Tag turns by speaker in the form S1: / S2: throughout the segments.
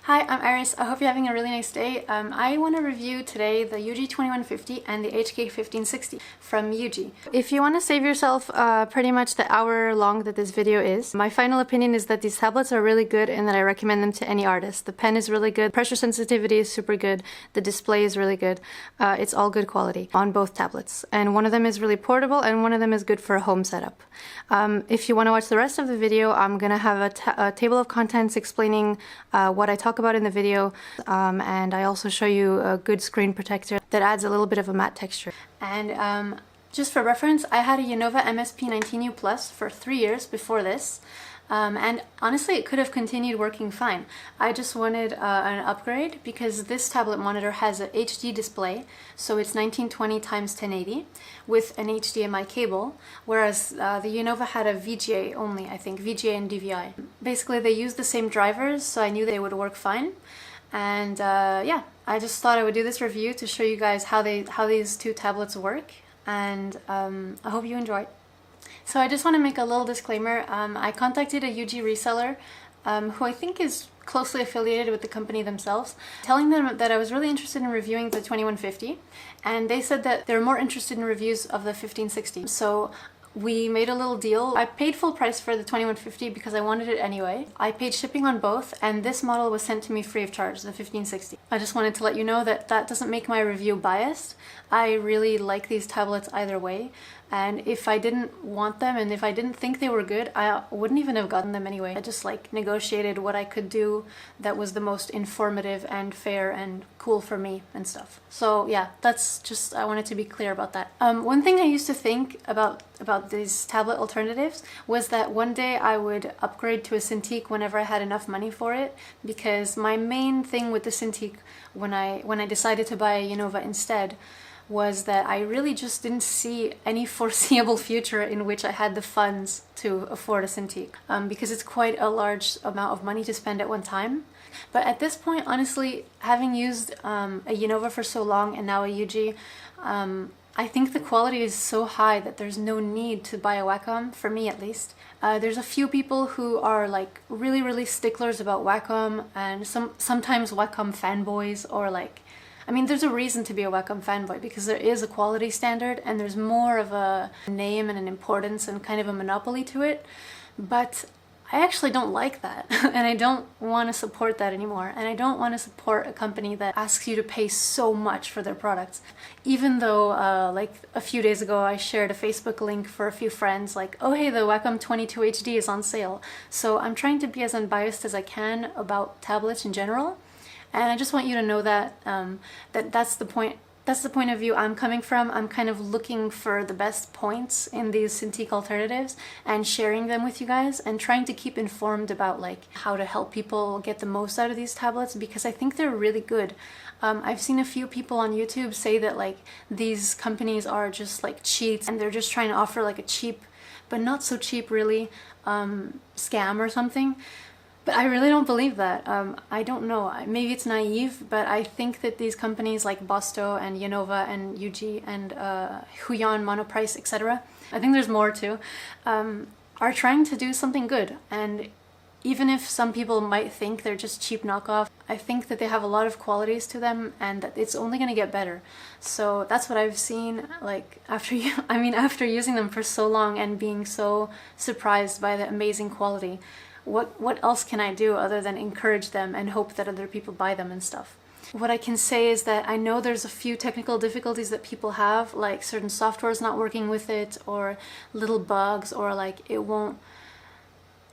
S1: Hi, I'm Iris. I hope you're having a really nice day. I want to review today the UG2150 and the HK1560 from Ugee. If you want to save yourself pretty much the hour long that this video is, my final opinion is that these tablets are really good and that I recommend them to any artist. The pen is really good, pressure sensitivity is super good, the display is really good. It's all good quality on both tablets. And one of them is really portable and one of them is good for a home setup. If you want to watch the rest of the video, I'm going to have a table of contents explaining what I talk about in the video, and I also show you a good screen protector that adds a little bit of a matte texture. And just for reference, I had a yiynova MSP19U Plus for 3 years before this, and honestly it could have continued working fine. I just wanted an upgrade because this tablet monitor has a HD display, so it's 1920 x 1080 with an HDMI cable, whereas the yiynova had a VGA only, I think, VGA and DVI. Basically they use the same drivers, so I knew they would work fine. And yeah, I just thought I would do this review to show you guys how these two tablets work, and I hope you enjoy. So I just want to make a little disclaimer. I contacted a Ugee reseller who I think is closely affiliated with the company themselves, telling them that I was really interested in reviewing the 2150, and they said that they're more interested in reviews of the 1560. So we made a little deal. I paid full price for the 2150 because I wanted it anyway. I paid shipping on both, and this model was sent to me free of charge, the 1560. I just wanted to let you know that that doesn't make my review biased. I really like these tablets either way, and if I didn't want them and if I didn't think they were good, I wouldn't even have gotten them anyway. I just negotiated what I could do that was the most informative and fair and cool for me and stuff. So yeah, that's just, I wanted to be clear about that. One thing I used to think about these tablet alternatives was that one day I would upgrade to a Cintiq whenever I had enough money for it, because my main thing with the Cintiq when I decided to buy a yiynova instead was that I really just didn't see any foreseeable future in which I had the funds to afford a Cintiq, because it's quite a large amount of money to spend at one time. But at this point, honestly, having used a yiynova for so long and now a Ugee, I think the quality is so high that there's no need to buy a wacom, for me at least. There's a few people who are really sticklers about wacom, and sometimes wacom fanboys, or I mean, there's a reason to be a wacom fanboy because there is a quality standard and there's more of a name and an importance and kind of a monopoly to it. But I actually don't like that, and I don't want to support that anymore, and I don't want to support a company that asks you to pay so much for their products. Even though like a few days ago I shared a Facebook link for a few friends oh hey, the Wacom 22 HD is on sale. So I'm trying to be as unbiased as I can about tablets in general, and I just want you to know that that's the point. That's the point of view I'm coming from. I'm kind of looking for the best points in these Cintiq alternatives and sharing them with you guys, and trying to keep informed about how to help people get the most out of these tablets, because I think they're really good. I've seen a few people on YouTube say that these companies are just cheats, and they're just trying to offer a cheap, but not so cheap really, scam or something. But I really don't believe that. I don't know, maybe it's naive, but I think that these companies like Bosto and yiynova and Ugee and Huion, Monoprice, etc., I think there's more too, are trying to do something good. And even if some people might think they're just cheap knockoff, I think that they have a lot of qualities to them and that it's only going to get better. So that's what I've seen after using them for so long and being so surprised by the amazing quality. What else can I do other than encourage them and hope that other people buy them and stuff? What I can say is that I know there's a few technical difficulties that people have, like certain software's not working with it, or little bugs, or it won't,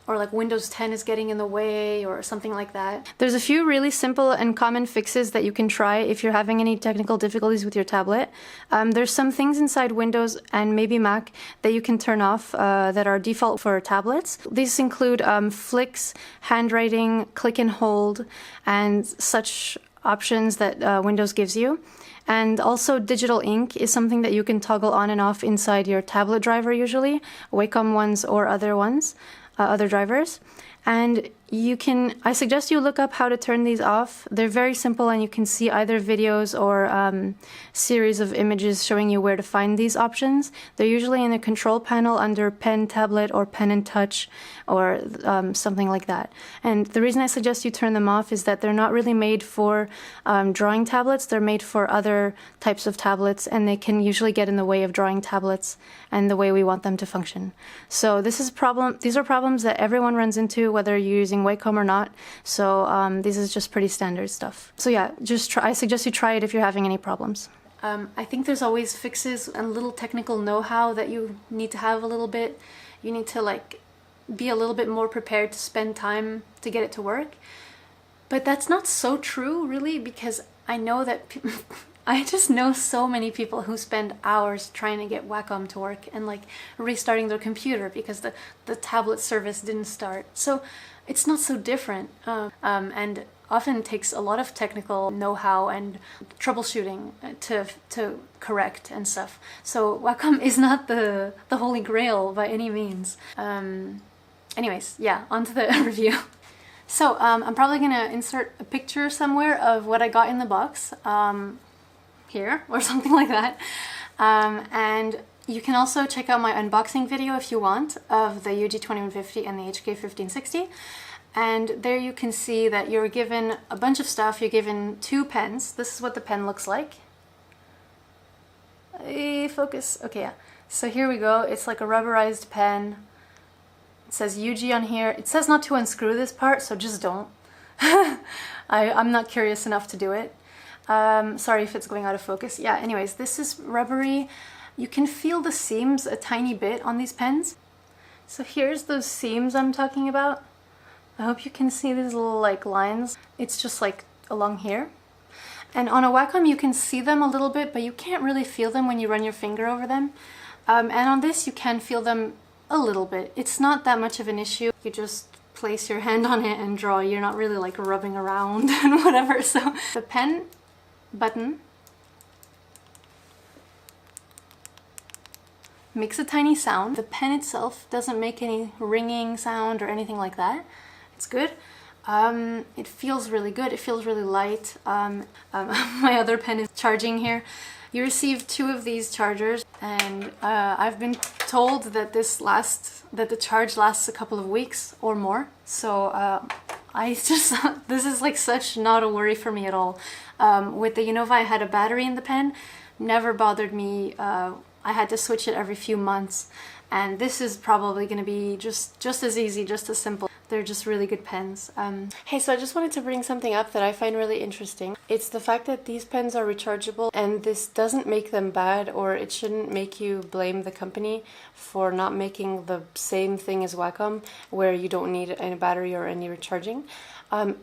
S1: or Windows 10 is getting in the way, or something like that. There's a few really simple and common fixes that you can try if you're having any technical difficulties with your tablet. There's some things inside Windows and maybe Mac that you can turn off that are default for tablets. These include flicks, handwriting, click and hold, and such options that Windows gives you. And also digital ink is something that you can toggle on and off inside your tablet driver usually, Wacom ones or other ones. Other drivers, and I suggest you look up how to turn these off. They're very simple, and you can see either videos or series of images showing you where to find these options. They're usually in the control panel under pen, tablet, or pen and touch, or something like that. And the reason I suggest you turn them off is that they're not really made for drawing tablets. They're made for other types of tablets, and they can usually get in the way of drawing tablets and the way we want them to function. So this is a problem. These are problems that everyone runs into, whether you're using Wacom or not. So this is just pretty standard stuff. So yeah, I suggest you try it if you're having any problems. I think there's always fixes and little technical know-how that you need to have a little bit. You need to like be a little bit more prepared to spend time to get it to work. But that's not so true, really, because I know that I just know so many people who spend hours trying to get Wacom to work and like restarting their computer because the tablet service didn't start. So it's not so different, and often takes a lot of technical know-how and troubleshooting to correct and stuff. So Wacom is not the holy grail by any means. Anyways, yeah, on to the review. So I'm probably gonna insert a picture somewhere of what I got in the box, here or something like that. And you can also check out my unboxing video if you want of the UG2150 and the HK1560. And there you can see that you're given a bunch of stuff. You're given 2 pens. This is what the pen looks like. Focus. Okay, yeah. So here we go. It's like a rubberized pen. It says Ugee on here. It says not to unscrew this part, so just don't. I'm not curious enough to do it. Sorry if it's going out of focus. Yeah, anyways, this is rubbery. You can feel the seams a tiny bit on these pens. So here's those seams I'm talking about. I hope you can see these little like lines. It's just like along here. And on a Wacom you can see them a little bit, but you can't really feel them when you run your finger over them. And on this you can feel them a little bit. It's not that much of an issue. You just place your hand on it and draw. You're not really like rubbing around and whatever. So the pen button makes a tiny sound. The pen itself doesn't make any ringing sound or anything like that. It's good. It feels really good. It feels really light. My other pen is charging here. You receive 2 of these chargers, and I've been told that the charge lasts a couple of weeks or more. So this is like such not a worry for me at all. With the yiynova, I had a battery in the pen. Never bothered me. I had to switch it every few months, and this is probably going to be just as easy, just as simple. They're just really good pens. Hey, so I just wanted to bring something up that I find really interesting. It's the fact that these pens are rechargeable, and this doesn't make them bad, or it shouldn't make you blame the company for not making the same thing as Wacom, where you don't need any battery or any recharging.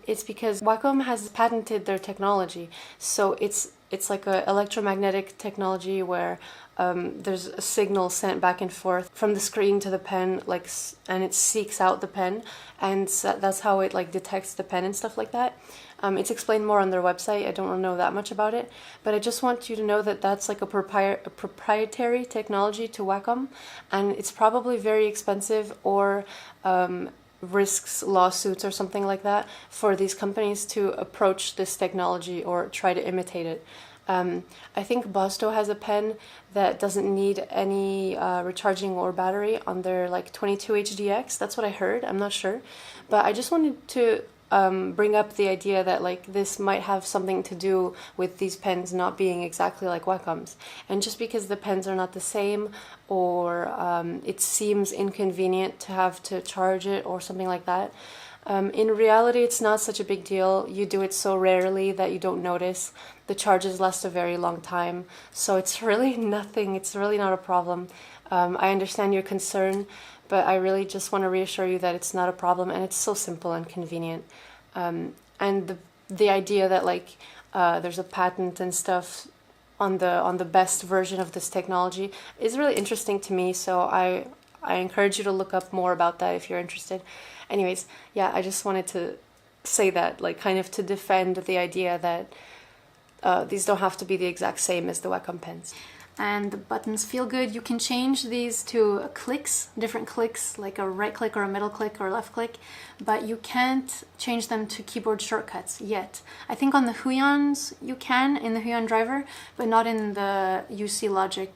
S1: It's because Wacom has patented their technology, so it's like an electromagnetic technology where there's a signal sent back and forth from the screen to the pen, like, and it seeks out the pen, and that's how it like detects the pen and stuff like that. It's explained more on their website. I don't know that much about it, but I just want you to know that that's like a proprietary technology to Wacom, and it's probably very expensive or risks lawsuits or something like that for these companies to approach this technology or try to imitate it. I think Bosto has a pen that doesn't need any recharging or battery on their like 22HDX. That's what I heard. I'm not sure, but I just wanted to bring up the idea that like this might have something to do with these pens not being exactly like Wacom's, and just because the pens are not the same, or it seems inconvenient to have to charge it or something like that. In reality, it's not such a big deal. You do it so rarely that you don't notice. The charges last a very long time, so it's really nothing. It's really not a problem. I understand your concern, but I really just want to reassure you that it's not a problem, and it's so simple and convenient. And the idea that like there's a patent and stuff on the best version of this technology is really interesting to me. So I encourage you to look up more about that if you're interested. Anyways, yeah, I just wanted to say that, like, kind of to defend the idea that these don't have to be the exact same as the Wacom pens. and the buttons feel good. You can change these to clicks, different clicks, like a right click or a middle click or left click, but you can't change them to keyboard shortcuts yet. I think on the Huyons you can, in the Huion driver, but not in the UC Logic.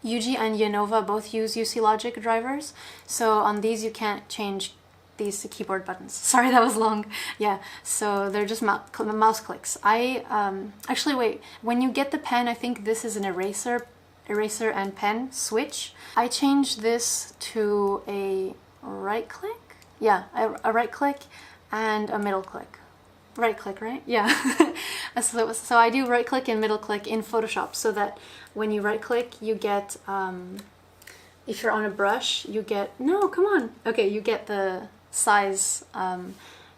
S1: Ugee and yiynova both use UC Logic drivers, so on these you can't change these to keyboard buttons. Sorry, that was long. Yeah, so they're just mouse clicks. Actually, wait, when you get the pen, I think this is an eraser and pen switch. I changed this to a right click. Yeah, a right click and a middle click. Right click, right? Yeah. So I do right click and middle click in Photoshop, so that when you right click, you get, if you're on a brush, you get, no, come on. Okay, you get the size,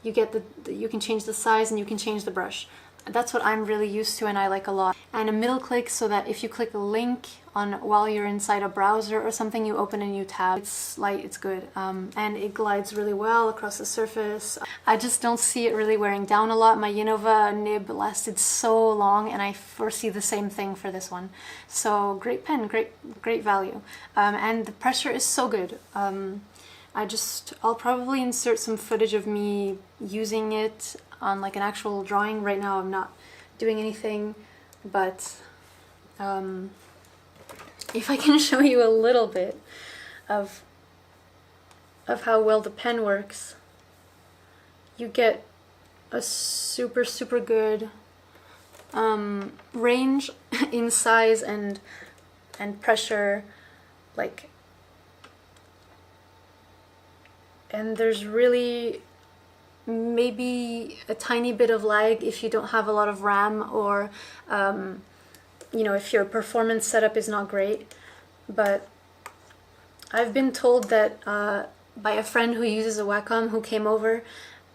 S1: you can change the size and you can change the brush. That's what I'm really used to and I like a lot. And a middle click, so that if you click a link on while you're inside a browser or something, you open a new tab. It's light, it's good, and it glides really well across the surface. I just don't see it really wearing down a lot. My yiynova nib lasted so long, and I foresee the same thing for this one. So great pen, great value, and the pressure is so good. I'll probably insert some footage of me using it on like an actual drawing. Right now I'm not doing anything, but if I can show you a little bit of how well the pen works, you get a super good range in size and pressure, like, and there's really maybe a tiny bit of lag if you don't have a lot of RAM, or you know, if your performance setup is not great. But I've been told that by a friend who uses a Wacom, who came over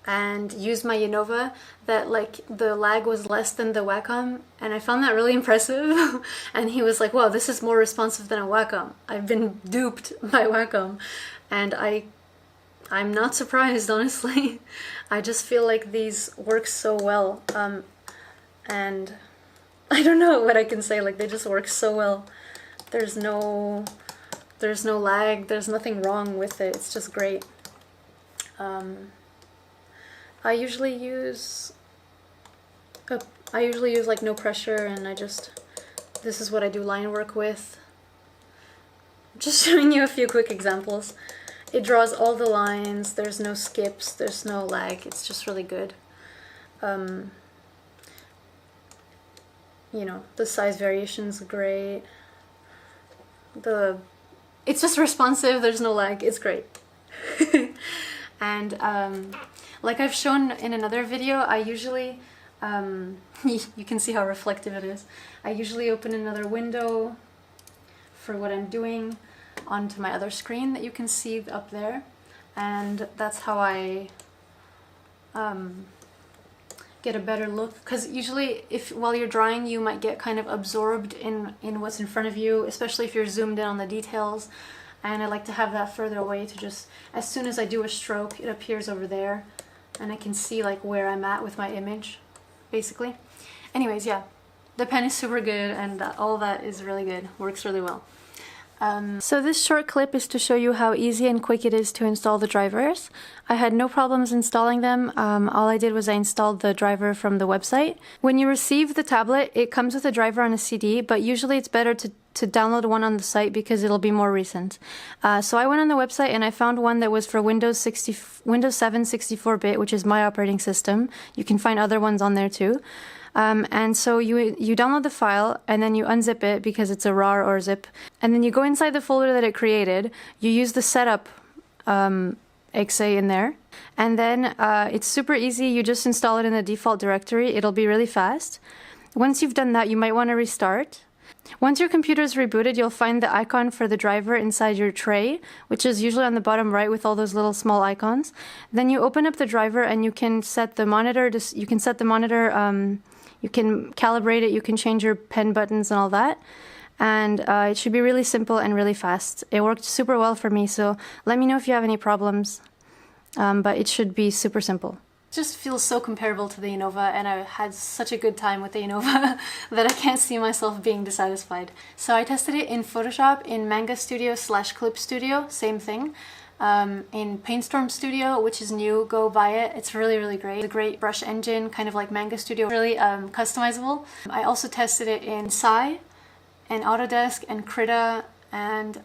S1: and used my yiynova, that like the lag was less than the Wacom, and I found that really impressive. And he was like, wow, this is more responsive than a Wacom. I've been duped by Wacom, and I'm not surprised, honestly. I just feel like these work so well, and I don't know what I can say, like they just work so well. There's no lag, there's nothing wrong with it, it's just great. I usually use like no pressure, and this is what I do line work with. Just showing you a few quick examples. It draws all the lines, there's no skips, there's no lag, it's just really good. You know, the size variation's great. It's just responsive, there's no lag, it's great. And like I've shown in another video, I usually, you can see how reflective it is. I usually open another window for what I'm doing onto my other screen that you can see up there, and that's how I get a better look, because usually while you're drawing you might get kind of absorbed in what's in front of you, especially if you're zoomed in on the details, and I like to have that further away to just, as soon as I do a stroke, it appears over there and I can see like where I'm at with my image, basically. Anyways, yeah, the pen is super good, and all that is really good, works really well. So this short clip is to show you how easy and quick it is to install the drivers. I had no problems installing them. All I did was I installed the driver from the website. When you receive the tablet, it comes with a driver on a CD, but usually it's better to download one on the site because it'll be more recent. So I went on the website and I found one that was for Windows 7 64-bit, which is my operating system. You can find other ones on there too. And so you download the file and then you unzip it because it's a RAR or zip, and then you go inside the folder that it created. You use the setup exe in there, and then it's super easy. You just install it in the default directory. It'll be really fast. Once you've done that, you might want to restart. Once your computer is rebooted, you'll find the icon for the driver inside your tray, which is usually on the bottom right with all those little small icons. Then you open up the driver and you can set the monitor. You can calibrate it, you can change your pen buttons and all that. And it should be really simple and really fast. It worked super well for me, so let me know if you have any problems. But it should be super simple. just feels so comparable to the Yiynova, and I had such a good time with the Yiynova that I can't see myself being dissatisfied. So I tested it in Photoshop, in Manga Studio / Clip Studio, same thing. In Paintstorm Studio, which is new, go buy it. It's really, really great. It's a great brush engine, kind of like Manga Studio, really customizable. I also tested it in Psy, and Autodesk, and Krita, and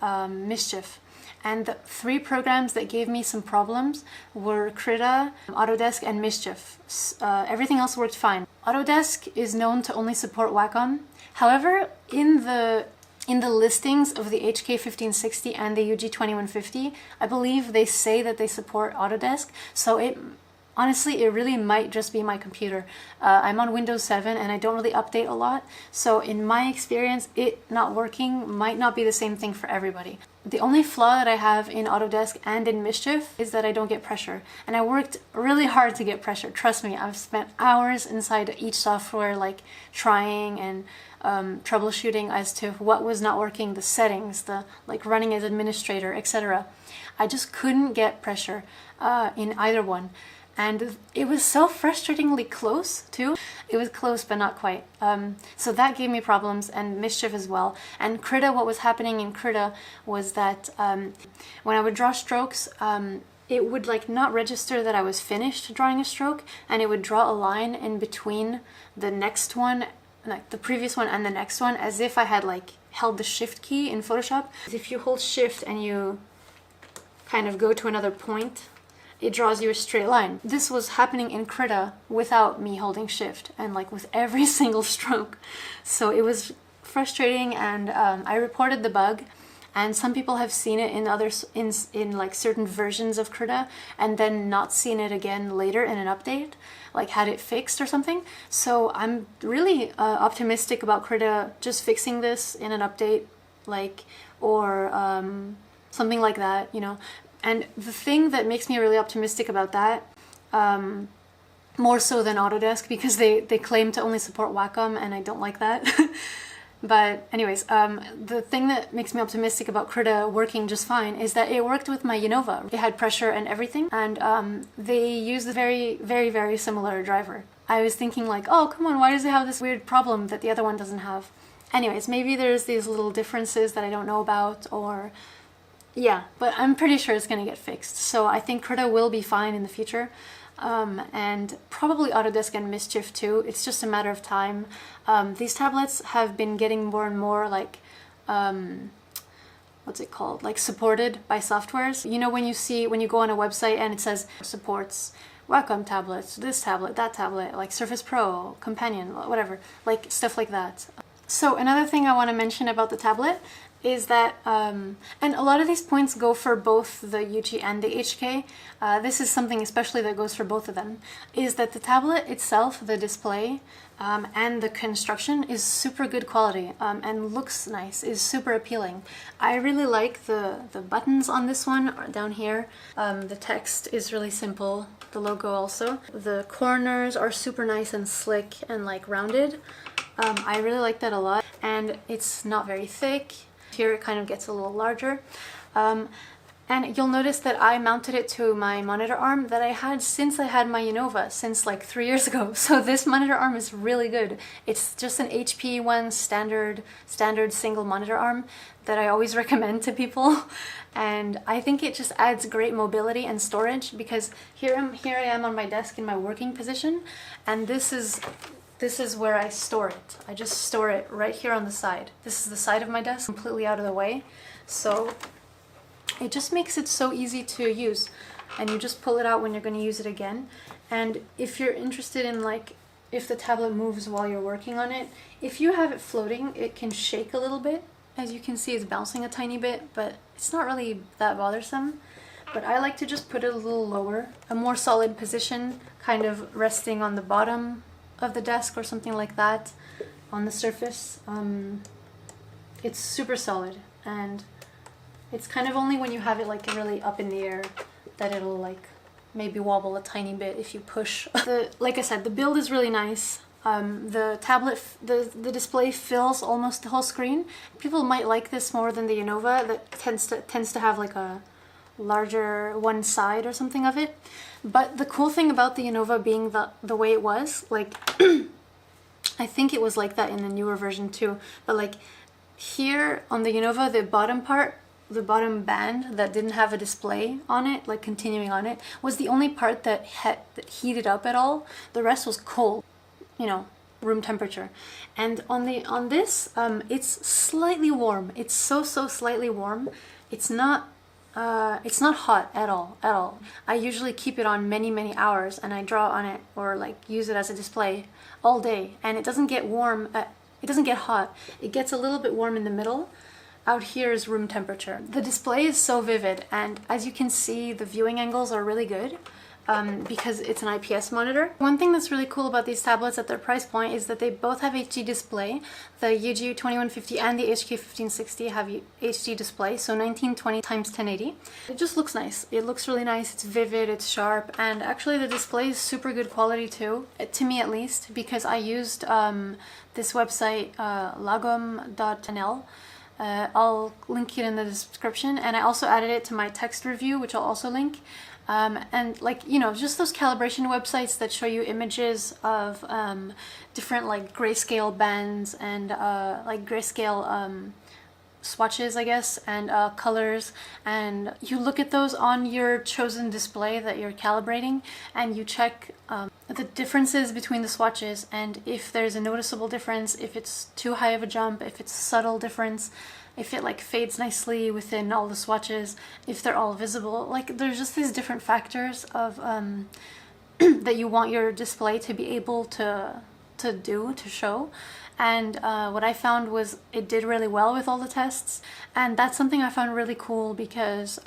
S1: Mischief. And the 3 programs that gave me some problems were Krita, Autodesk, and Mischief. Everything else worked fine. Autodesk is known to only support Wacom. However, in the listings of the HK1560 and the UG2150, I believe they say that they support Autodesk. So honestly, it really might just be my computer. I'm on Windows 7 and I don't really update a lot. So in my experience, it not working might not be the same thing for everybody. The only flaw that I have in Autodesk and in Mischief is that I don't get pressure. And I worked really hard to get pressure. Trust me, I've spent hours inside each software, like trying and troubleshooting as to what was not working, the settings, the like running as administrator, etc. I just couldn't get pressure in either one. And it was so frustratingly close too. It was close but not quite. So that gave me problems, and Mischief as well. And Krita, what was happening in Krita was that when I would draw strokes, it would like not register that I was finished drawing a stroke, and it would draw a line in between the next one, like the previous one and the next one, as if I had like held the shift key in Photoshop. If you hold shift and you kind of go to another point, it draws you a straight line. This was happening in Krita without me holding shift, and like with every single stroke. So it was frustrating, and I reported the bug, and some people have seen it in others in like certain versions of Krita, and then not seen it again later in an update, like had it fixed or something. So I'm really optimistic about Krita just fixing this in an update, like, or something like that, you know. And the thing that makes me really optimistic about that, more so than Autodesk, because they claim to only support Wacom, and I don't like that. But anyways, the thing that makes me optimistic about Krita working just fine is that it worked with my Yiynova. It had pressure and everything, and they used a very, very, very similar driver. I was thinking like, oh, come on, why does it have this weird problem that the other one doesn't have? Anyways, maybe there's these little differences that I don't know about, or... yeah, but I'm pretty sure it's going to get fixed. So I think Krita will be fine in the future. And probably Autodesk and Mischief too. It's just a matter of time. These tablets have been getting more and more like, what's it called? Like supported by softwares. You know, when you go on a website and it says supports Wacom tablets, this tablet, that tablet, like Surface Pro, Companion, whatever, like stuff like that. So another thing I want to mention about the tablet is that, and a lot of these points go for both the Ugee and the HK, this is something especially that goes for both of them, is that the tablet itself, the display, and the construction is super good quality, and looks nice, is super appealing. I really like the buttons on this one down here. The text is really simple, the logo also. The corners are super nice and slick and like rounded. I really like that a lot, and it's not very thick. Here it kind of gets a little larger. And you'll notice that I mounted it to my monitor arm that I had since I had my Yiynova, since like 3 years ago. So this monitor arm is really good. It's just an HP one standard single monitor arm that I always recommend to people. And I think it just adds great mobility and storage, because here I am on my desk in my working position, and this is where I store it. I just store it right here on the side. This is the side of my desk, completely out of the way. So it just makes it so easy to use. And you just pull it out when you're going to use it again. And if you're interested in like, if the tablet moves while you're working on it, if you have it floating, it can shake a little bit. As you can see, it's bouncing a tiny bit, but it's not really that bothersome. But I like to just put it a little lower, a more solid position, kind of resting on the bottom of the desk or something like that on the surface. It's super solid, and it's kind of only when you have it like really up in the air that it'll like maybe wobble a tiny bit if you push. Like I said, the build is really nice. The tablet, the display fills almost the whole screen. People might like this more than the Yiynova that tends to have like a larger one side or something of it. But the cool thing about the Yiynova being the way it was, like, I think it was like that in the newer version too, but like here on the Yiynova, the bottom part, the bottom band that didn't have a display on it, like continuing on it, was the only part that heated up at all. The rest was cold, you know, room temperature. And on this, it's slightly warm. It's so slightly warm. It's not hot at all. I usually keep it on many hours, and I draw on it or like use it as a display all day, and it doesn't get warm. It doesn't get hot. It gets a little bit warm in the middle. Out here is room temperature. The display is so vivid, and as you can see, the viewing angles are really good. Because it's an IPS monitor. One thing that's really cool about these tablets at their price point is that they both have HD display. The UG2150 and the HK1560 have HD display, so 1920 x 1080. It just looks nice. It looks really nice, it's vivid, it's sharp, and actually the display is super good quality too, to me at least, because I used this website, lagom.nl. I'll link it in the description, and I also added it to my text review, which I'll also link. And like, you know, just those calibration websites that show you images of different like grayscale bands and like grayscale swatches, I guess, and colors, and you look at those on your chosen display that you're calibrating, and you check the differences between the swatches, and if there's a noticeable difference, if it's too high of a jump, if it's a subtle difference, if it like fades nicely within all the swatches, if they're all visible. Like, there's just these different factors of that you want your display to be able to show. And what I found was it did really well with all the tests, and that's something I found really cool, because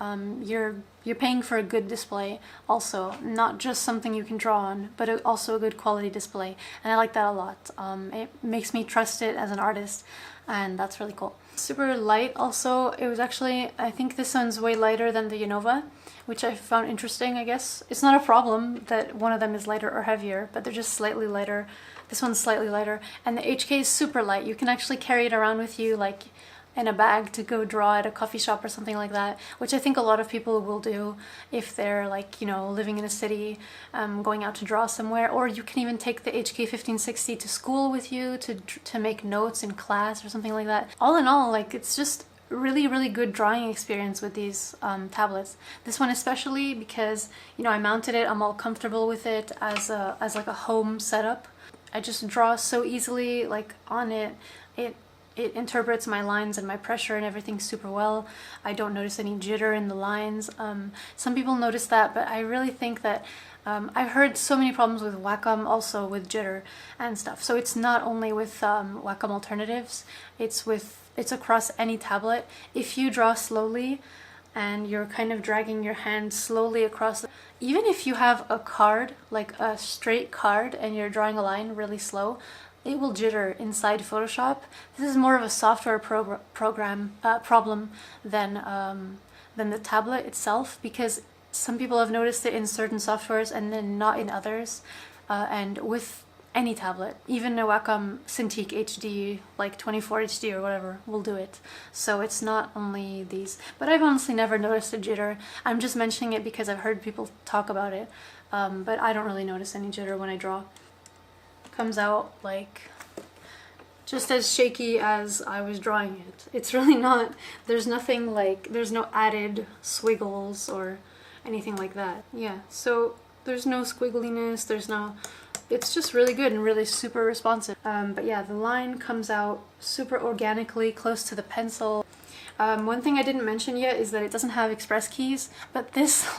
S1: you're paying for a good display also, not just something you can draw on, but also a good quality display, and I like that a lot. It makes me trust it as an artist, and that's really cool. Super light also. It was actually, I think this one's way lighter than the Yiynova, which I found interesting, I guess. It's not a problem that one of them is lighter or heavier, but they're just slightly lighter. This one's slightly lighter, and the HK is super light. You can actually carry it around with you like in a bag to go draw at a coffee shop or something like that, which I think a lot of people will do if they're like, you know, living in a city, going out to draw somewhere. Or you can even take the HK1560 to school with you to make notes in class or something like that. All in all, like, it's just really good drawing experience with these tablets. This one especially because, you know, I mounted it, I'm all comfortable with it as like a home setup. I just draw so easily, like, on it. It interprets my lines and my pressure and everything super well. I don't notice any jitter in the lines. Some people notice that, but I really think that I've heard so many problems with Wacom, also with jitter and stuff. So it's not only with Wacom alternatives, it's across any tablet. If you draw slowly and you're kind of dragging your hand slowly across, even if you have a card, like a straight card, and you're drawing a line really slow, it will jitter inside Photoshop. This is more of a software problem than the tablet itself, because some people have noticed it in certain softwares and then not in others. And with any tablet, even a Wacom Cintiq HD, like 24 HD or whatever, will do it. So it's not only these. But I've honestly never noticed a jitter. I'm just mentioning it because I've heard people talk about it. But I don't really notice any jitter when I draw. Comes out like just as shaky as I was drawing it. It's really not, there's nothing like, there's no added squiggles or anything like that. Yeah, so there's no squiggliness, there's no, it's just really good and really super responsive. But yeah, the line comes out super organically, close to the pencil. One thing I didn't mention yet is that it doesn't have express keys, but this,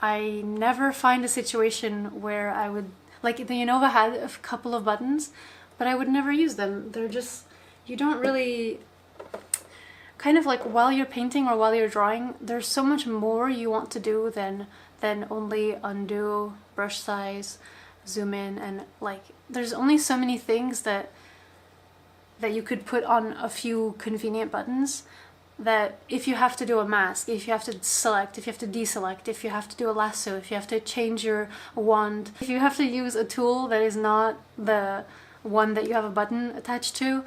S1: I never find a situation where I would, like, the Yiynova had a couple of buttons, but I would never use them. They're just, you don't really, kind of like while you're painting or while you're drawing, there's so much more you want to do than only undo, brush size, zoom in, and like, there's only so many things that you could put on a few convenient buttons, that if you have to do a mask, if you have to select, if you have to deselect, if you have to do a lasso, if you have to change your wand, if you have to use a tool that is not the one that you have a button attached to,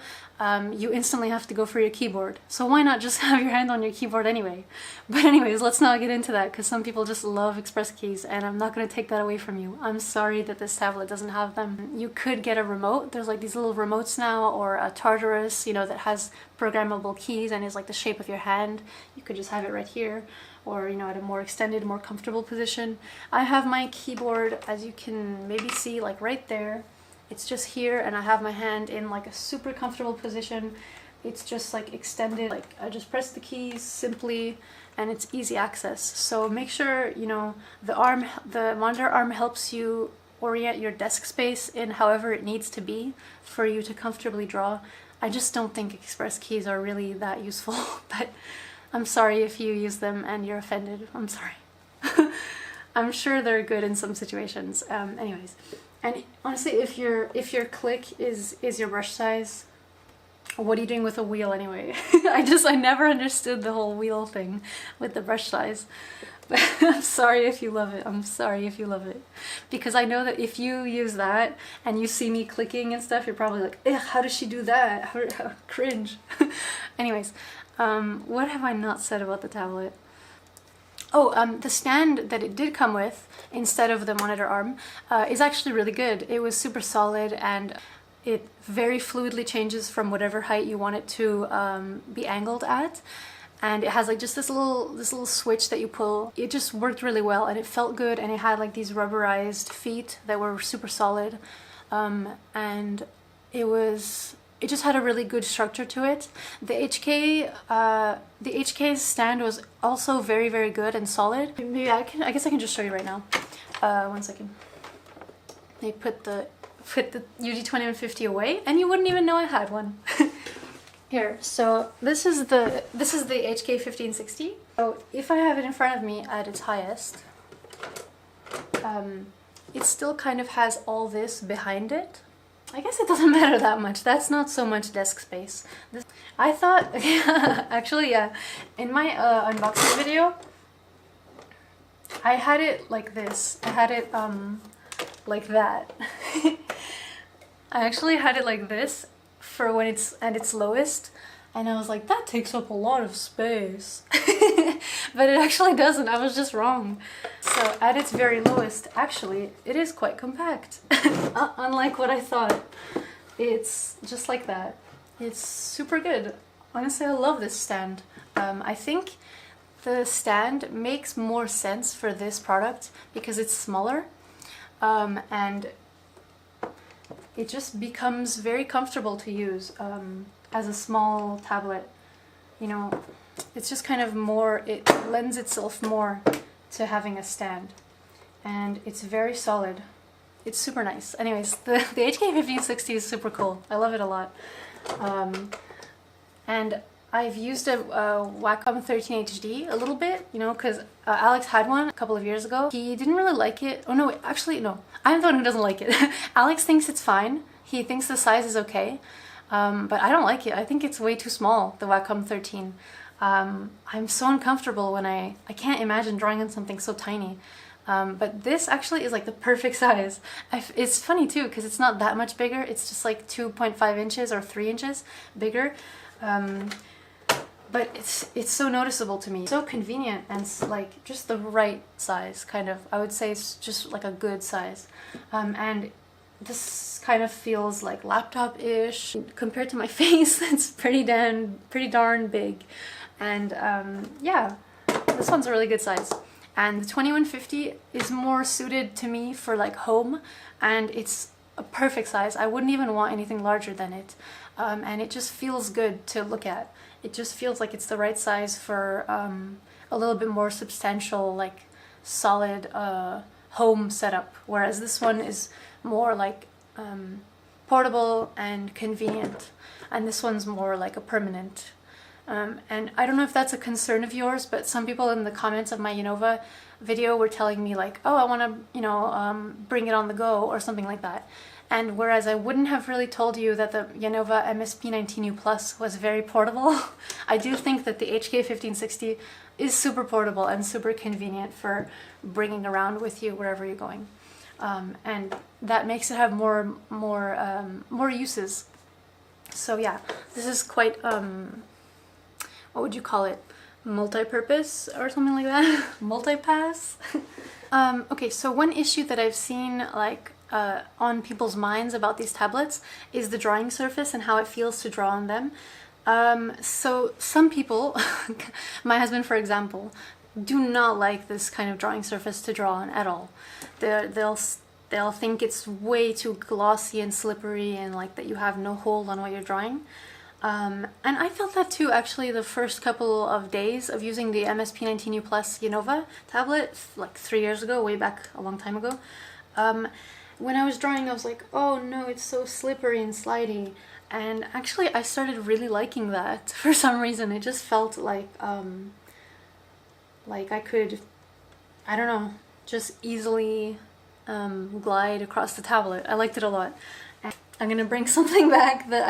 S1: you instantly have to go for your keyboard. So why not just have your hand on your keyboard anyway? But anyways, let's not get into that because some people just love express keys and I'm not going to take that away from you. I'm sorry that this tablet doesn't have them. You could get a remote. There's like these little remotes now, or a Tartarus, you know, that has programmable keys and is like the shape of your hand. You could just have it right here, or you know, at a more extended, more comfortable position. I have my keyboard, as you can maybe see, like right there. It's just here, and I have my hand in like a super comfortable position. It's just like extended, like I just press the keys simply and it's easy access. So make sure, you know, the monitor arm helps you orient your desk space in however it needs to be for you to comfortably draw. I just don't think express keys are really that useful, but I'm sorry if you use them and you're offended. I'm sorry. I'm sure they're good in some situations. Anyways. And honestly, if your click is your brush size, what are you doing with a wheel anyway? I never understood the whole wheel thing with the brush size. But I'm sorry if you love it. I'm sorry if you love it. Because I know that if you use that and you see me clicking and stuff, you're probably like, ugh, how does she do that? How cringe. Anyways, what have I not said about the tablet? Oh, the stand that it did come with, instead of the monitor arm, is actually really good. It was super solid and it very fluidly changes from whatever height you want it to be angled at. And it has like just this little switch that you pull. It just worked really well and it felt good, and it had like these rubberized feet that were super solid. And it just had a really good structure to it. The HK's stand was also very, very good and solid. Maybe I guess I can just show you right now. 1 second. They put the UG2150 away, and you wouldn't even know I had one. Here, so this is the HK1560. So if I have it in front of me at its highest, it still kind of has all this behind it. I guess it doesn't matter that much. That's not so much desk space. I thought, actually, yeah, in my unboxing video, I had it like this. I had it like that. I actually had it like this for when it's at its lowest, and I was like, that takes up a lot of space. But it actually doesn't. I was just wrong. So at its very lowest, actually, it is quite compact. Unlike what I thought. It's just like that. It's super good. Honestly, I love this stand. I think the stand makes more sense for this product because it's smaller, and it just becomes very comfortable to use as a small tablet. You know, it's just kind of more, it lends itself more to having a stand, and it's very solid. It's super nice. Anyways, the HK1560 is super cool. I love it a lot. And I've used a Wacom 13 HD a little bit, you know, because Alex had one a couple of years ago. He didn't really like it. Oh no, actually no. I'm the one who doesn't like it. Alex thinks it's fine. He thinks the size is okay. But I don't like it. I think it's way too small, the Wacom 13. I'm so uncomfortable when I can't imagine drawing on something so tiny. But this actually is like the perfect size. It's funny too, because it's not that much bigger. It's just like 2.5 inches or 3 inches bigger. But it's so noticeable to me. So convenient, and like just the right size, kind of. I would say it's just like a good size. And this kind of feels like laptop-ish. Compared to my face, it's pretty darn big. And yeah, this one's a really good size. And the 2150 is more suited to me for like home, and it's a perfect size. I wouldn't even want anything larger than it. And it just feels good to look at. It just feels like it's the right size for a little bit more substantial, like solid home setup, whereas this one is more like portable and convenient, and this one's more like a permanent. And I don't know if that's a concern of yours, but some people in the comments of my yiynova video were telling me like, oh, I want to, you know, bring it on the go or something like that. And whereas I wouldn't have really told you that the yiynova MSP19U Plus was very portable, I do think that the HK1560 is super portable and super convenient for bringing around with you wherever you're going. and that makes it have more uses. So yeah, this is quite what would you call it? Multi-purpose or something like that? Multi-pass? Okay, so one issue that I've seen like on people's minds about these tablets is the drawing surface and how it feels to draw on them. So some people, my husband for example, do not like this kind of drawing surface to draw on at all. They'll think it's way too glossy and slippery and like that you have no hold on what you're drawing. And I felt that too actually the first couple of days of using the MSP19U Plus yiynova tablet like 3 years ago, way back a long time ago. When I was drawing I was like, oh no, it's so slippery and slidey. And actually I started really liking that for some reason. It just felt like I could, I don't know, just easily glide across the tablet. I liked it a lot. And I'm gonna bring something back that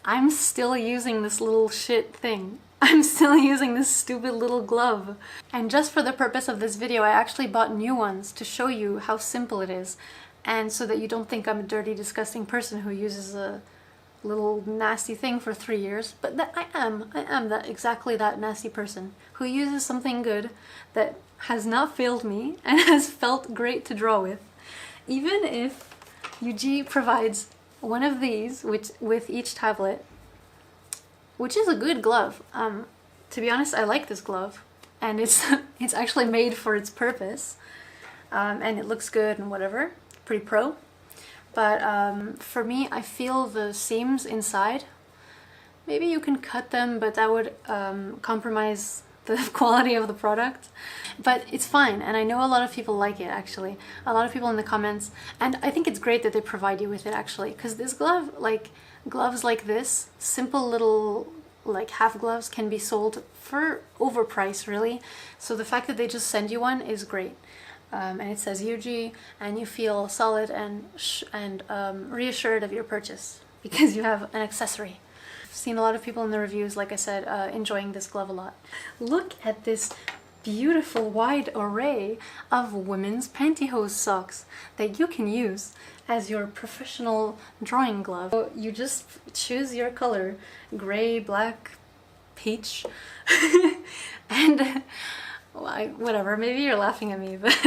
S1: I'm still using this little shit thing. I'm still using this stupid little glove. And just for the purpose of this video, I actually bought new ones to show you how simple it is. And so that you don't think I'm a dirty, disgusting person who uses a little nasty thing for 3 years. But that I am that exactly that nasty person who uses something good that has not failed me and has felt great to draw with. Even if Ugee provides one of these with each tablet, which is a good glove. To be honest, I like this glove, and it's actually made for its purpose, and it looks good and whatever, pretty pro. But for me, I feel the seams inside. Maybe you can cut them, but that would compromise the quality of the product. But it's fine, and I know a lot of people like it actually. A lot of people in the comments, and I think it's great that they provide you with it actually, because this glove, like gloves like this, simple little like half gloves can be sold for overpriced really. So the fact that they just send you one is great. And it says Ugee, and you feel solid and reassured of your purchase because you have an accessory. I've seen a lot of people in the reviews, like I said, enjoying this glove a lot. Look at this beautiful wide array of women's pantyhose socks that you can use as your professional drawing glove. So you just choose your color, gray, black, peach, and whatever, maybe you're laughing at me, but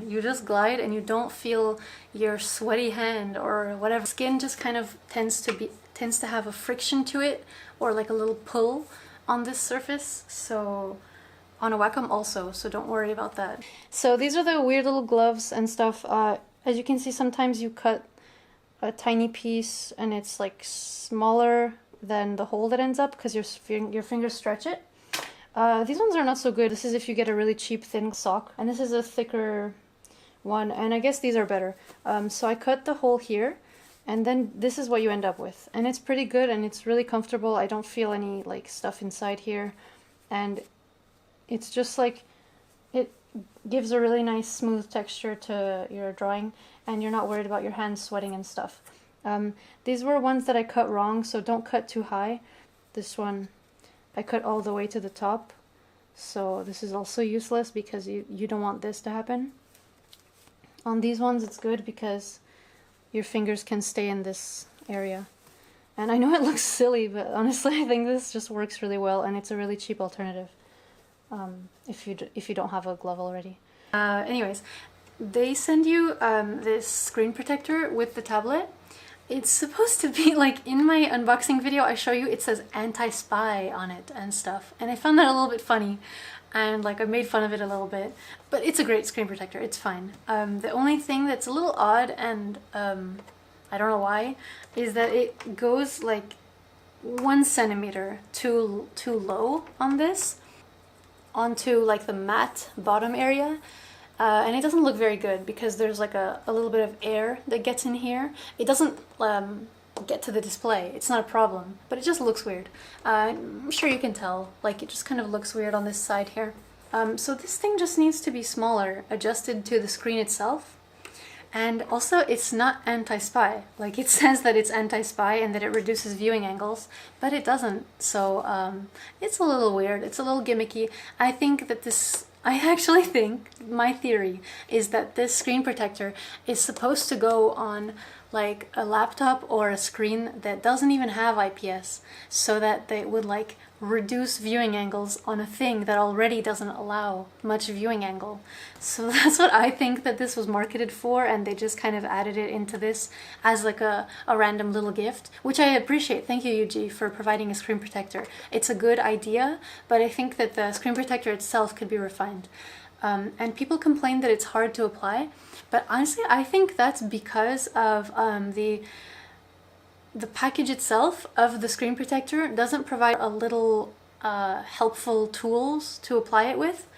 S1: you just glide and you don't feel your sweaty hand or whatever. Skin just kind of tends to have a friction to it, or like a little pull on this surface, so on a wacom also, so don't worry about that. So these are the weird little gloves and stuff. As you can see, sometimes you cut a tiny piece and it's like smaller than the hole that ends up because your fingers stretch it. These ones are not so good. This is if you get a really cheap thin sock, and this is a thicker one, and I guess these are better. So I cut the hole here, and then this is what you end up with, and it's pretty good and it's really comfortable. I don't feel any like stuff inside here, and it's just like, it gives a really nice smooth texture to your drawing, and you're not worried about your hands sweating and stuff. These were ones that I cut wrong, so don't cut too high. This one I cut all the way to the top, so this is also useless because you don't want this to happen. On these ones it's good because your fingers can stay in this area. And I know it looks silly, but honestly I think this just works really well, and it's a really cheap alternative if you don't have a glove already. Anyways, they send you this screen protector with the tablet. It's supposed to be like, in my unboxing video I show you, it says anti-spy on it and stuff, and I found that a little bit funny, and like I made fun of it a little bit, but it's a great screen protector, it's fine. The only thing that's a little odd, and I don't know why, is that it goes like 1 centimeter too low on this, onto like the matte bottom area. And it doesn't look very good because there's like a little bit of air that gets in here. It doesn't get to the display. It's not a problem, but it just looks weird. I'm sure you can tell, like it just kind of looks weird on this side here. So this thing just needs to be smaller, adjusted to the screen itself. And also it's not anti-spy. Like it says that it's anti-spy and that it reduces viewing angles, but it doesn't. So it's a little weird. It's a little gimmicky. I think that this I actually think, my theory is that this screen protector is supposed to go on like a laptop or a screen that doesn't even have IPS, so that they would like reduce viewing angles on a thing that already doesn't allow much viewing angle. So that's what I think that this was marketed for, and they just kind of added it into this as like a random little gift, which I appreciate. Thank you, Ugee, for providing a screen protector. It's a good idea, but I think that the screen protector itself could be refined. And people complain that it's hard to apply, but honestly I think that's because of the package itself of the screen protector doesn't provide a little helpful tools to apply it with.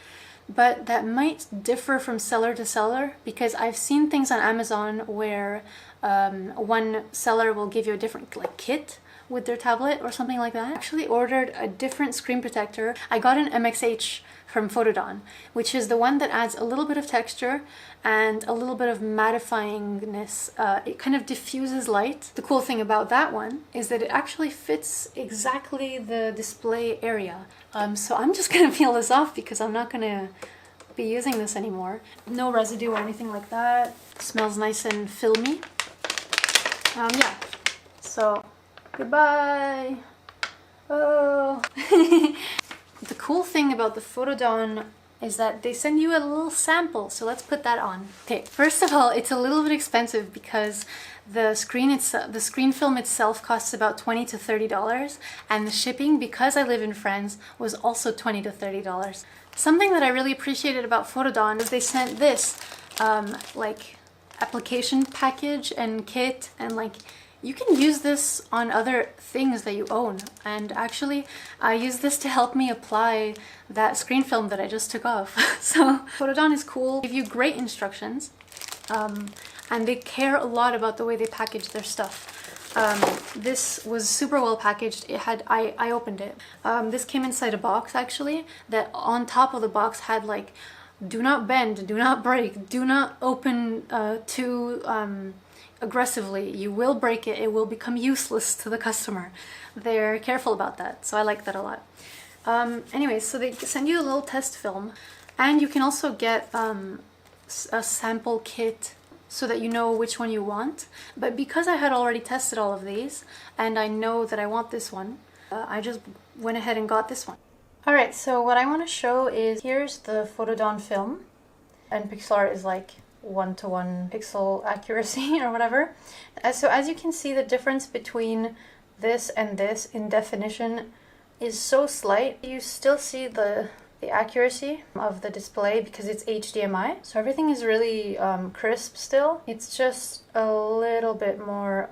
S1: But that might differ from seller to seller, because I've seen things on Amazon where one seller will give you a different like kit with their tablet or something like that. I actually ordered a different screen protector. I got an MXH from Photodon, which is the one that adds a little bit of texture and a little bit of mattifyingness. It kind of diffuses light. The cool thing about that one is that it actually fits exactly the display area. So I'm just gonna peel this off because I'm not gonna be using this anymore. No residue or anything like that. It smells nice and filmy. Yeah, so goodbye. Oh. The cool thing about the Photodon is that they send you a little sample, so let's put that on. Okay, first of all, it's a little bit expensive because the screen film itself costs about $20 to $30, and the shipping, because I live in France, was also $20 to $30. Something that I really appreciated about Photodon is they sent this like application package and kit, and like you can use this on other things that you own. And actually I use this to help me apply that screen film that I just took off. So Photodon is cool, they give you great instructions, and they care a lot about the way they package their stuff. This was super well packaged. It had, I opened it. This came inside a box actually, that on top of the box had like, do not bend, do not break, do not open too aggressively, you will break it, it will become useless to the customer. They're careful about that, so I like that a lot. Anyway, so they send you a little test film, and you can also get a sample kit so that you know which one you want. But because I had already tested all of these, and I know that I want this one, I just went ahead and got this one. Alright, so what I want to show is, here's the Photodon film, and pixel art is like 1-to-1 pixel accuracy or whatever. So as you can see, the difference between this and this in definition is so slight. You still see the accuracy of the display because it's HDMI, so everything is really crisp still. It's just a little bit more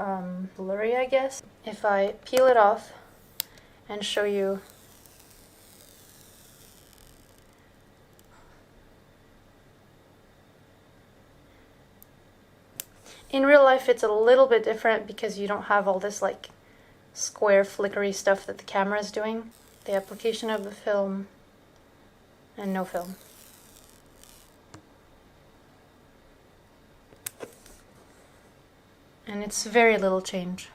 S1: blurry, I guess. If I peel it off and show you, in real life it's a little bit different because you don't have all this like square flickery stuff that the camera is doing. The application of the film and no film. And it's very little change.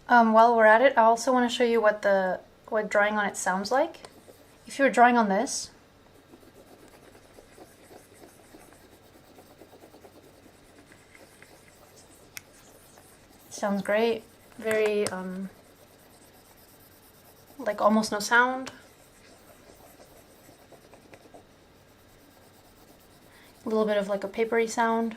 S1: While we're at it, I also want to show you what drawing on it sounds like. If you're drawing on this, sounds great. Very like almost no sound. A little bit of like a papery sound.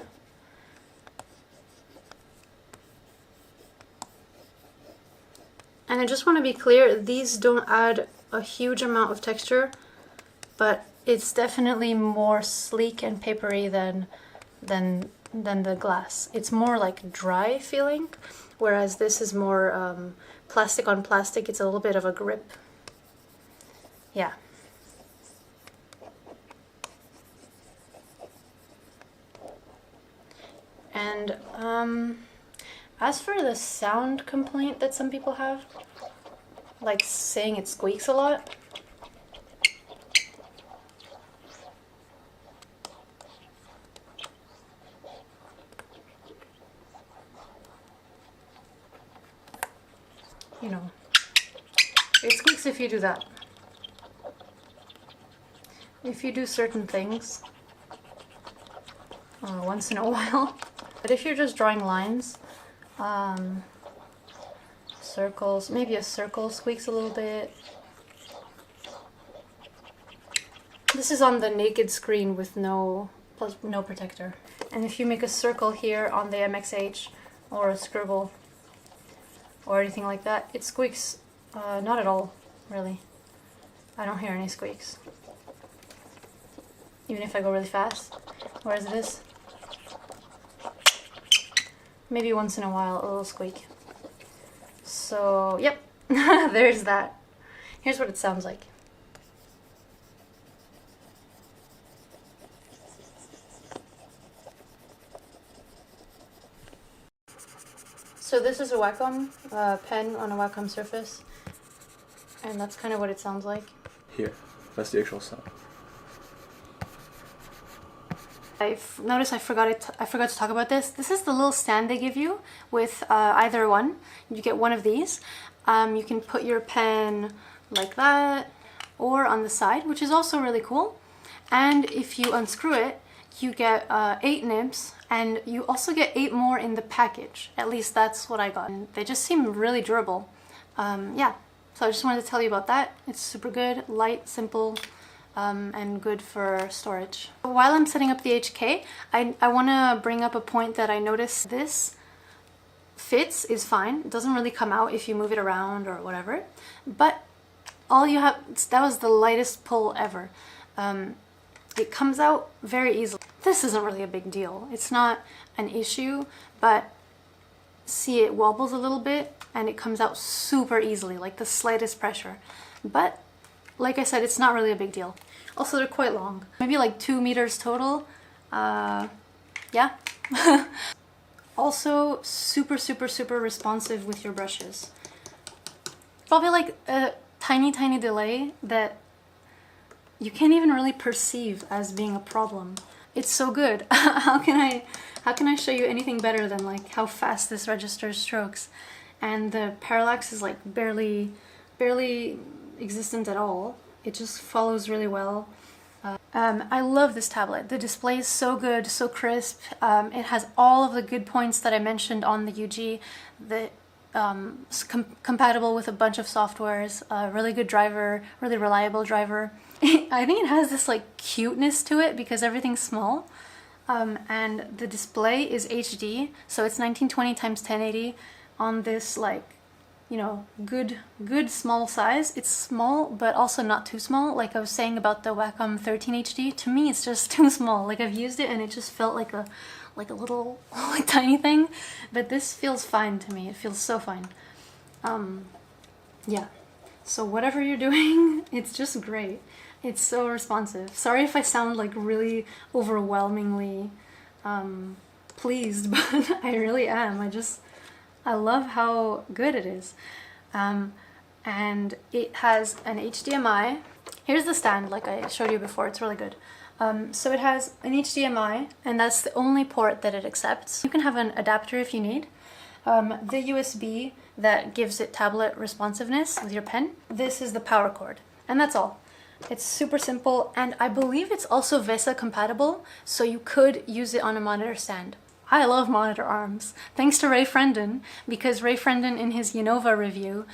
S1: And I just want to be clear, these don't add a huge amount of texture, but it's definitely more sleek and papery than the glass. It's more like dry feeling, whereas this is more plastic on plastic. It's a little bit of a grip. Yeah. And as for the sound complaint that some people have, like saying it squeaks a lot, you know, it squeaks if you do that. if you do certain things once in a while. But if you're just drawing lines, circles, maybe a circle squeaks a little bit. This is on the naked screen with no protector. And if you make a circle here on the MXH or a scribble or anything like that, it squeaks not at all, really. I don't hear any squeaks, even if I go really fast. Whereas this, maybe once in a while, a little squeak. So, yep, there's that. Here's what it sounds like. So this is a Wacom pen on a Wacom surface, and that's kind of what it sounds like.
S2: Here, that's the actual sound.
S1: I've noticed I forgot to talk about this. This is the little stand they give you with either one. You get one of these. You can put your pen like that or on the side, which is also really cool. And if you unscrew it, you get 8 nibs, and you also get 8 more in the package. At least that's what I got. And they just seem really durable. Yeah, so I just wanted to tell you about that. It's super good, light, simple, and good for storage. While I'm setting up the HK, I want to bring up a point that I noticed. This fits is fine. It doesn't really come out if you move it around or whatever. But all you have, that was the lightest pull ever. It comes out very easily. This isn't really a big deal. It's not an issue, but see, it wobbles a little bit and it comes out super easily, like the slightest pressure. But like I said, it's not really a big deal. Also, they're quite long, maybe like 2 meters total. Yeah. Also, super responsive with your brushes. Probably like a tiny delay that you can't even really perceive as being a problem. It's so good. How can I show you anything better than like how fast this registers strokes? And the parallax is like barely existent at all. It just follows really well. I love this tablet. The display is so good, so crisp. It has all of the good points that I mentioned on the Ugee. Compatible with a bunch of softwares, really good driver, really reliable driver. I think it has this like cuteness to it because everything's small, and the display is HD, so it's 1920 x 1080 on this, like, you know, good small size. It's small but also not too small. Like I was saying about the Wacom 13 HD, to me it's just too small. Like I've used it and it just felt like a little like tiny thing, but this feels fine to me. It feels so fine. Yeah, so whatever you're doing, it's just great. It's so responsive. Sorry if I sound like really overwhelmingly pleased, but I really am. I love how good it is. And it has an HDMI. Here's the stand, like I showed you before. It's really good. So it has an HDMI, and that's the only port that it accepts. You can have an adapter if you need. The USB that gives it tablet responsiveness with your pen. This is the power cord, and that's all. It's super simple, and I believe it's also VESA compatible, so you could use it on a monitor stand. I love monitor arms, thanks to Ray Frendon, because Ray Frendon in his yiynova review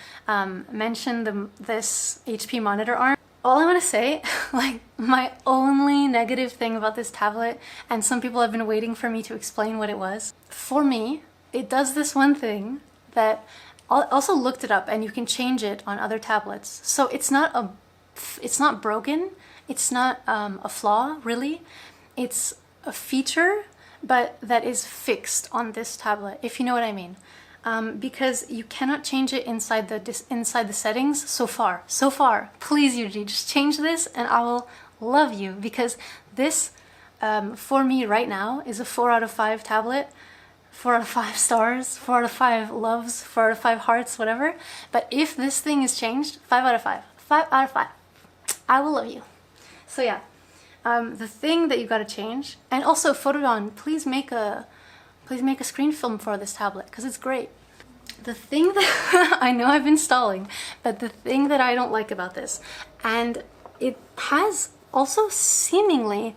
S1: mentioned this HP monitor arm. All I want to say, like, my only negative thing about this tablet, and some people have been waiting for me to explain what it was, for me, it does this one thing that I also looked it up, and you can change it on other tablets. So it's not broken, it's not a flaw, really. It's a feature, but that is fixed on this tablet, if you know what I mean. Because you cannot change it inside the settings so far. Please, Ugee, just change this and I will love you, because this, for me right now, is a 4 out of 5 tablet. 4 out of 5 stars, 4 out of 5 loves, 4 out of 5 hearts, whatever. But if this thing is changed, 5 out of 5. 5 out of 5. I will love you. So yeah, the thing that you gotta change, and also Photodon, please make a screen film for this tablet, because it's great. The thing that I know I've been stalling, but the thing that I don't like about this, and it has also seemingly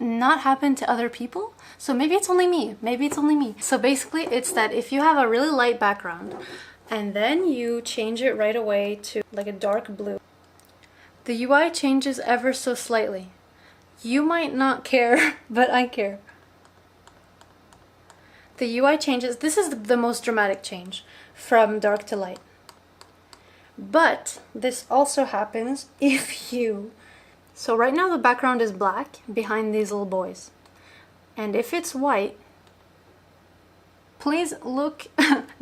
S1: not happen to other people. So maybe it's only me. Maybe it's only me. So basically it's that if you have a really light background and then you change it right away to like a dark blue, the UI changes ever so slightly. You might not care, but I care. The UI changes. This is the most dramatic change from dark to light. But this also happens if you... So right now the background is black behind these little boys. And if it's white, please look,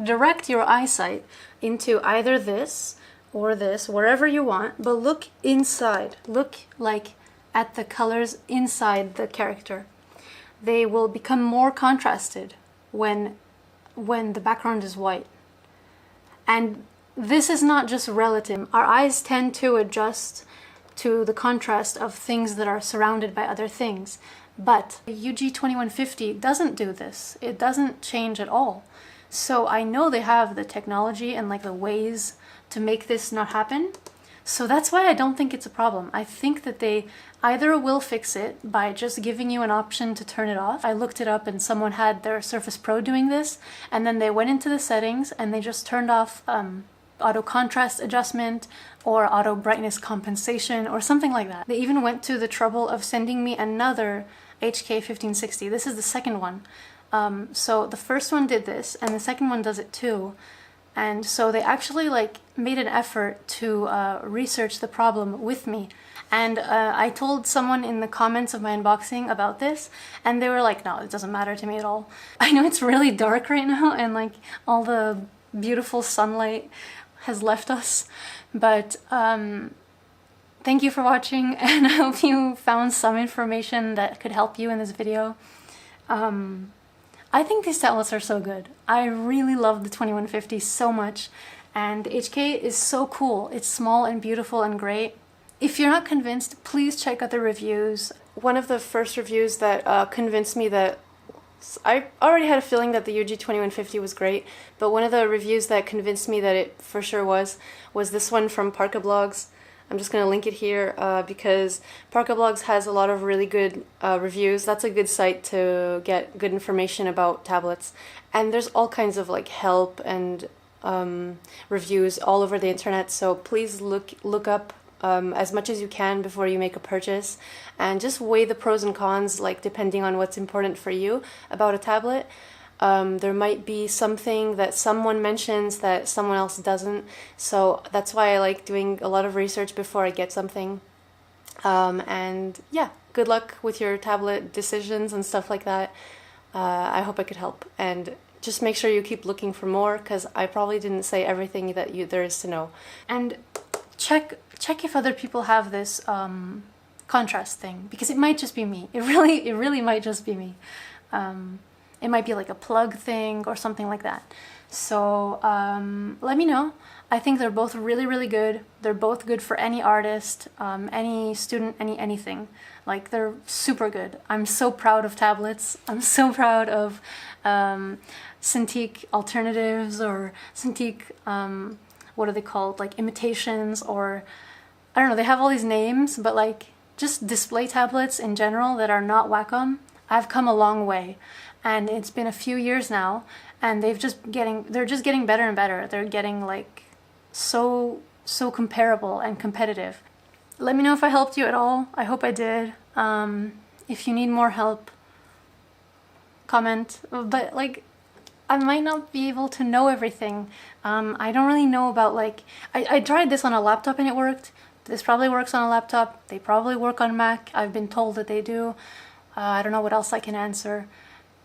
S1: direct your eyesight into either this or this, wherever you want, but look inside. Look like at the colors inside the character. They will become more contrasted when the background is white. And this is not just relative. Our eyes tend to adjust to the contrast of things that are surrounded by other things. But UG2150 doesn't do this. It doesn't change at all. So I know they have the technology and like the ways to make this not happen. So that's why I don't think it's a problem. I think that they either will fix it by just giving you an option to turn it off. I looked it up and someone had their Surface Pro doing this, and then they went into the settings and they just turned off auto contrast adjustment or auto brightness compensation or something like that. They even went to the trouble of sending me another HK1560. This is the second one. So the first one did this and the second one does it too. And so they actually like made an effort to research the problem with me. And I told someone in the comments of my unboxing about this, and they were like, no, it doesn't matter to me at all. I know it's really dark right now and like all the beautiful sunlight has left us, but thank you for watching, and I hope you found some information that could help you in this video. I think these tablets are so good. I really love the 2150 so much, and HK is so cool. It's small and beautiful and great. If you're not convinced, please check out the reviews. One of the first reviews that convinced me that I already had a feeling that the UG2150 was great, but one of the reviews that convinced me that it for sure was this one from Parka Blogs. I'm just going to link it here because Parka Blogs has a lot of really good reviews. That's a good site to get good information about tablets. And there's all kinds of like help and reviews all over the internet, so please look up as much as you can before you make a purchase, and just weigh the pros and cons, like depending on what's important for you about a tablet. There might be something that someone mentions that someone else doesn't, so that's why I like doing a lot of research before I get something. And yeah, good luck with your tablet decisions and stuff like that. I hope I could help, and just make sure you keep looking for more, because I probably didn't say everything that there is to know. And check if other people have this contrast thing, because it might just be me. It really might just be me. It might be like a plug thing or something like that. So let me know. I think they're both really good. They're both good for any artist, any student, anything. Like, they're super good. I'm so proud of tablets. I'm so proud of Cintiq alternatives, or Cintiq, what are they called? Like imitations, or I don't know, they have all these names, but like just display tablets in general that are not Wacom. I've come a long way, and it's been a few years now, and they're just getting better and better. They're getting like so comparable and competitive. Let me know if I helped you at all. I hope I did. If you need more help, comment. But like, I might not be able to know everything. I don't really know about like, I tried this on a laptop and it worked. This probably works on a laptop. They probably work on Mac. I've been told that they do. I don't know what else I can answer.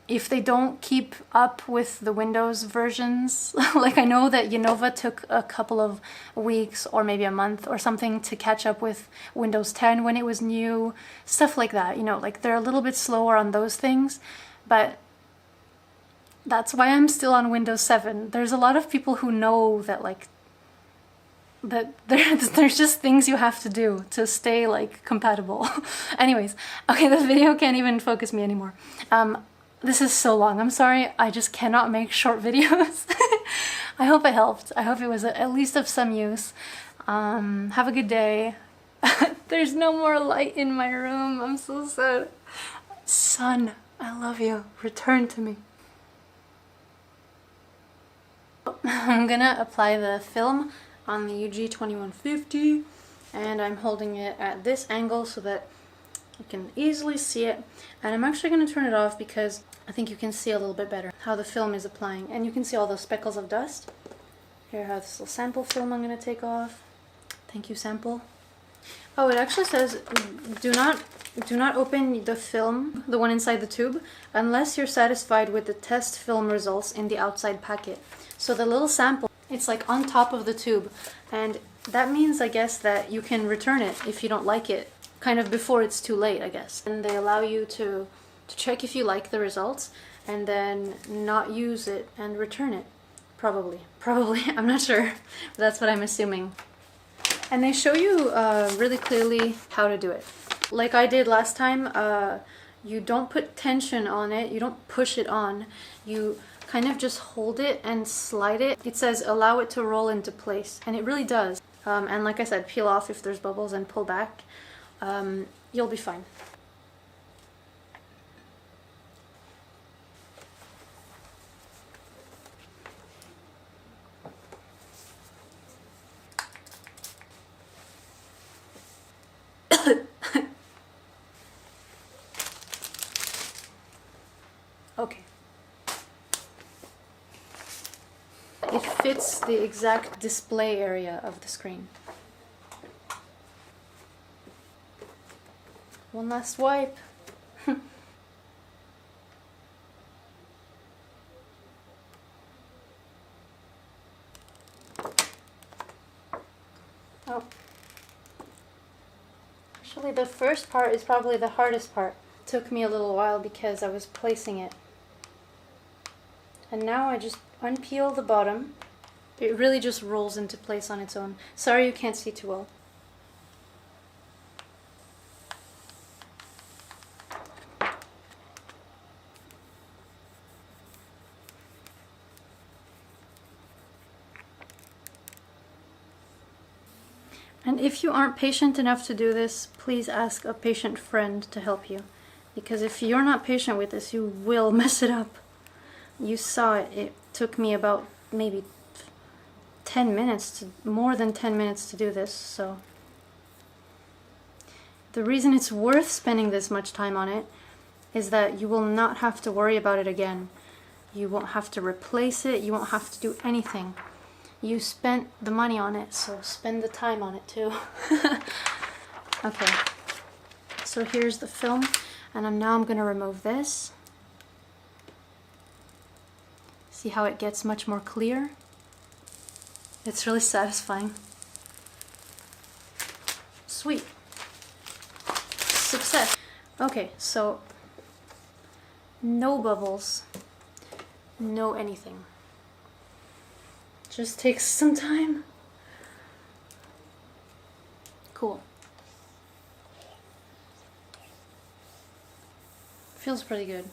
S1: If they don't keep up with the Windows versions, like I know that yiynova took a couple of weeks or maybe a month or something to catch up with Windows 10 when it was new, stuff like that, you know, like they're a little bit slower on those things, but that's why I'm still on Windows 7. There's a lot of people who know that like, that there's just things you have to do to stay like compatible. Anyways, okay, this video can't even focus me anymore. This is so long. I'm sorry. I just cannot make short videos. I hope it helped. I hope it was at least of some use. Have a good day. There's no more light in my room. I'm so sad. Sun, I love you. Return to me. I'm gonna apply the film on the UG2150, and I'm holding it at this angle so that you can easily see it. And I'm actually gonna turn it off because I think you can see a little bit better how the film is applying, and you can see all those speckles of dust. Here I have this little sample film I'm gonna take off. Thank you, sample. Oh, it actually says do not open the film, the one inside the tube, unless you're satisfied with the test film results in the outside packet. So the little sample, it's like on top of the tube, and that means, I guess, that you can return it if you don't like it, kind of before it's too late, I guess. And they allow you to check if you like the results and then not use it and return it. Probably, I'm not sure, but that's what I'm assuming. And they show you really clearly how to do it. Like I did last time, you don't put tension on it, you don't push it on, you kind of just hold it and slide it. It says allow it to roll into place, and it really does. And like I said, peel off if there's bubbles and pull back. You'll be fine. Okay. It fits the exact display area of the screen. One last wipe. Oh. Actually, the first part is probably the hardest part. It took me a little while because I was placing it. And now I just unpeel the bottom. It really just rolls into place on its own. Sorry you can't see too well. And if you aren't patient enough to do this, please ask a patient friend to help you. Because if you're not patient with this, you will mess it up. You saw it. It took me about maybe 10 minutes, more than 10 minutes to do this, so. The reason it's worth spending this much time on it is that you will not have to worry about it again. You won't have to replace it, you won't have to do anything. You spent the money on it, so spend the time on it too. Okay, so here's the film, and now I'm going to remove this. See how it gets much more clear? It's really satisfying. Sweet. Success. Okay, so no bubbles, no anything. Just takes some time. Cool. Feels pretty good.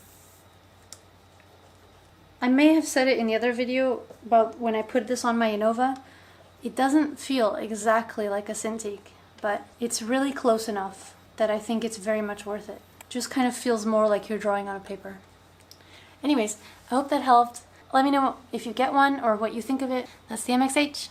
S1: I may have said it in the other video about when I put this on my yiynova. It doesn't feel exactly like a Cintiq, but it's really close enough that I think it's very much worth it. Just kind of feels more like you're drawing on a paper. Anyways, I hope that helped. Let me know if you get one or what you think of it. That's the MXH.